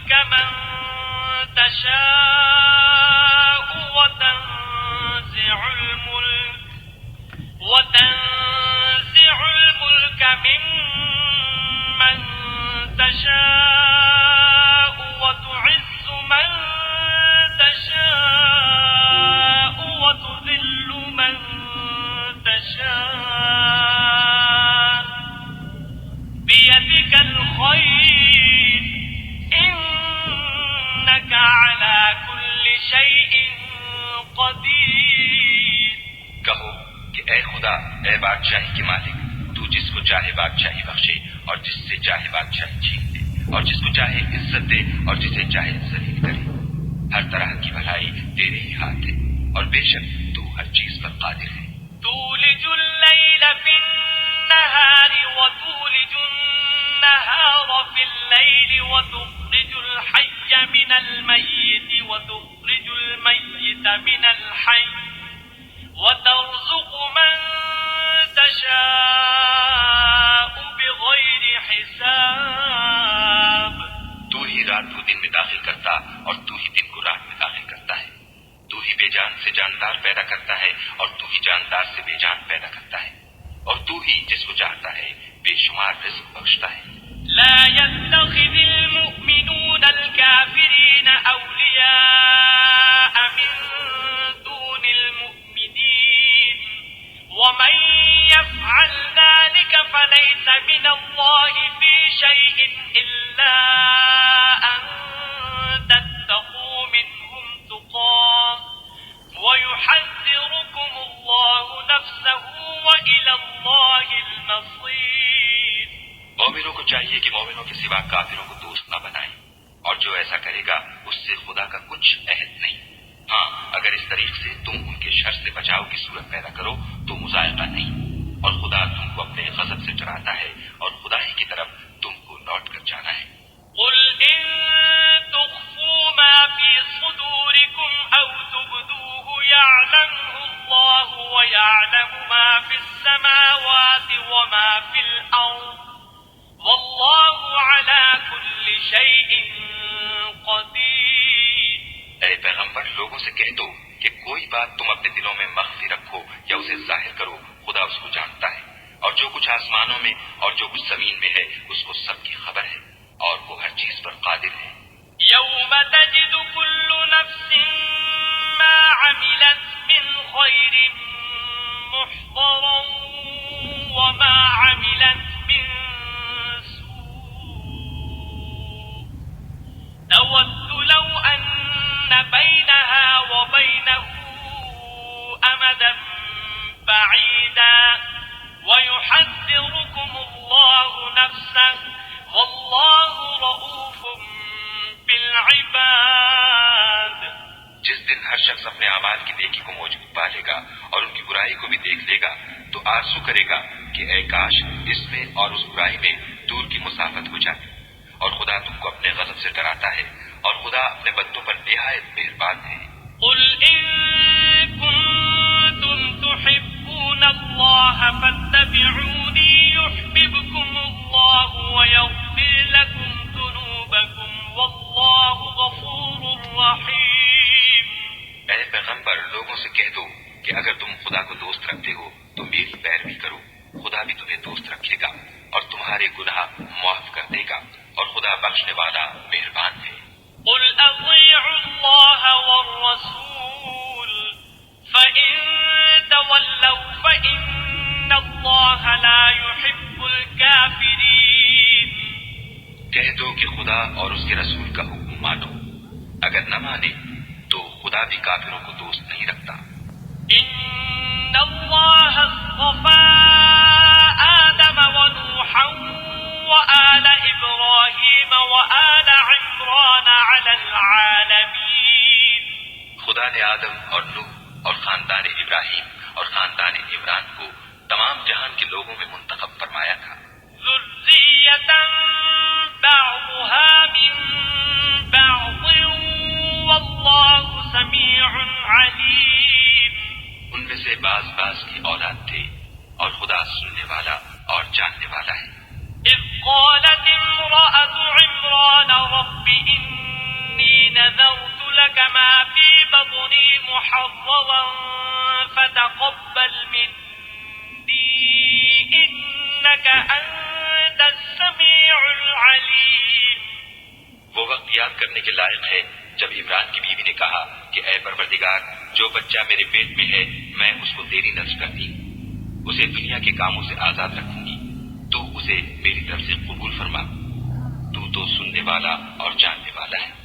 الملك من تشاء وتنزع الملك ممن تشاء وتعز من تشاء وتذل من تشاء بيدك الخير إنك على كل شيء قدیر. کہو کہ اے خدا، اے بادشاہی کے مالک، تو جس کو چاہے بادشاہی بخشے اور جس سے چاہے بادشاہی چھین دے، اور جس کو چاہے عزت دے اور جسے چاہے ذلیل کرے. ہر طرح کی بھلائی تیرے ہی ہاتھ ہے، اور بے شک تو ہر چیز پر قادر ہے. تولج اللیل فی النہار وتولج النہار فی اللیل وتخرج الحی من المیت وتخرج المیت من الحی وترزق من تشاء بغیر حساب. تو ہی رات کو دن میں داخل کرتا اور تو ہی دن کو رات میں داخل کرتا ہے. تو ہی بے جان سے جاندار پیدا کرتا ہے اور تو ہی جاندار سے بے جان پیدا کرتا ہے. اور تو ہی جس کو چاہتا ہے بے شمار رزق بخشتا ہے. لا يتخذ المؤمنون الكافرين أولياء من دون المؤمنين ومن يفعل ذلك فليس من الله في شيء إلا أن تتقوا منهم تقاه ويحذركم الله نفسه وإلى الله المصير. مومنوں کو چاہیے کہ مومنوں کے سوا کافروں کو دوست نہ بنائیں، اور جو ایسا کرے گا اس سے خدا کا کچھ عہد نہیں. ہاں، اگر اس طریق سے تم ان کے شر سے بچاؤ کی صورت پیدا کرو تو مذائقہ نہیں، اور خدا تم کو اپنے غضب سے ڈراتا ہے اور خدا ہی کی طرف تم کو لوٹ کر جانا ہے. قل إن تخفوا ما في صدوركم أو تبدوه يعلمه الله ويعلم ما في السماوات وما في الأرض والله على كل شيء قدیر. اے پیغمبر، لوگوں سے کہہ دو کہ کوئی بات تم اپنے دلوں میں مخفی رکھو یا اسے ظاہر کرو، خدا اس کو جانتا ہے، اور جو کچھ آسمانوں میں اور جو کچھ زمین میں ہے اس کو سب کی خبر ہے، اور وہ ہر چیز پر قادر ہے. یوم تجد كل نفس ما عملت من خير محضرا وما عملت من تود لو أن بينها وبينه أمدا بعيدا ويحذركم الله نفسه والله رؤوف بالعباد. جس دن ہر شخص اپنے اعمال کی نیکی کو موجود پا لے گا اور ان کی برائی کو بھی دیکھ لے گا تو آرزو کرے گا کہ اے کاش اس میں اور اس برائی میں دور کی مسافت ہو جائے. اور خدا تم کو اپنے غضب سے ڈراتا ہے اور خدا اپنے بندوں پر نہایت مہربان ہے. قل إن كنتم تحبون الله فاتبعوني يحببكم الله ويغفر لكم ذنوبكم والله غفور رحيم. اے پیغمبر، لوگوں سے کہہ دو کہ اگر تم خدا کو دوست رکھتے ہو تو میری پیروی کرو، خدا بھی تمہیں دوست رکھے گا اور تمہارے گناہ معاف کر دے گا، اور خدا بخشنے والا مہربان ہے. قل اطیعوا اللہ والرسول فإن تولوا فإن اللہ لا يحب الكافرین. کہہ دو کہ خدا اور اس کے رسول کا حکم مانو، اگر نہ مانے تو خدا بھی کافروں کو دوست نہیں رکھتا. ان اللہ اصطفى آدم ونوحا وآل ابراہیم وآل عمران علی العالمین. خدا نے آدم اور نوح اور خاندان ابراہیم اور خاندان عمران کو تمام جہان کے لوگوں میں منتخب فرمایا تھا. ذریۃ بعضها من بعض واللہ سمیع علیم. ان میں سے بعض کی اولاد تھے اور خدا سننے والا اور جاننے والا ہے. اذ قالت امرأة عمران رب محررا فتقبل مني إنك أنت السميع العليم. وہ وقت یاد کرنے کے لائق ہے جب عمران کی بیوی نے کہا کہ اے پروردگار، جو بچہ میرے پیٹ میں ہے میں اس کو تیری نذر کرتی، اسے دنیا کے کاموں سے آزاد رکھوں گی، تو اسے میری طرف سے قبول فرما، تو سننے والا اور جاننے والا ہے.